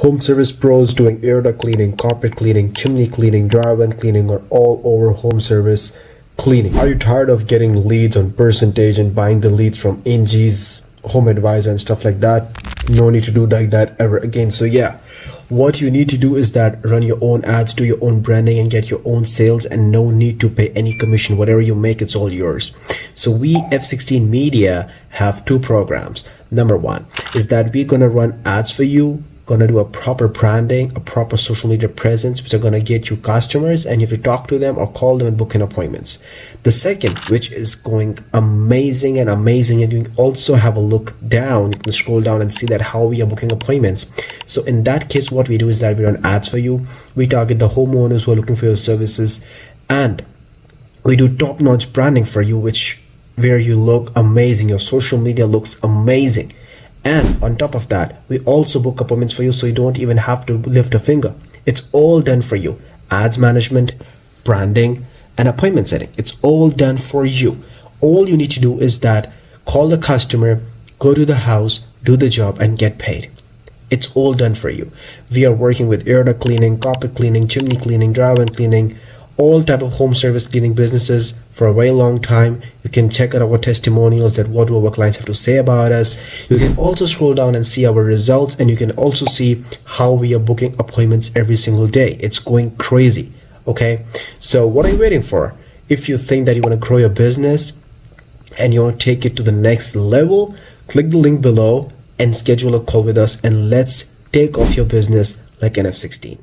Home service pros doing air duct cleaning, carpet cleaning, chimney cleaning, dry vent cleaning, or all over home service cleaning. Are you tired of getting leads on percentage and buying the leads from Angie's Home Advisor and stuff like that? No need to do like that ever again. So yeah, what you need to do is that run your own ads, do your own branding, and get your own sales, and no need to pay any commission. Whatever you make, it's all yours. So we F16 Media have two programs. Number one is that we're gonna run ads for you, gonna do a proper branding, a proper social media presence, which are gonna get you customers, and if you talk to them or call them and book in appointments. The second, which is going amazing, and you can also have a look down, you can scroll down and see that how we are booking appointments. So in that case, what we do is that we run ads for you, we target the homeowners who are looking for your services, and we do top-notch branding for you, where you look amazing, your social media looks amazing. And on top of that, we also book appointments for you, so you don't even have to lift a finger. It's all done for you. Ads management, branding, and appointment setting. It's all done for you. All you need to do is that call the customer, go to the house, do the job, and get paid. It's all done for you. We are working with air duct cleaning, carpet cleaning, chimney cleaning, dry vent cleaning, all type of home service cleaning businesses for a very long time. You can check out our testimonials, that what our clients have to say about us. You can also scroll down and see our results, and you can also see how we are booking appointments every single day. It's going crazy. Okay, so what are you waiting for? If you think that you want to grow your business and you want to take it to the next level, click the link below and schedule a call with us, and let's take off your business like an F16.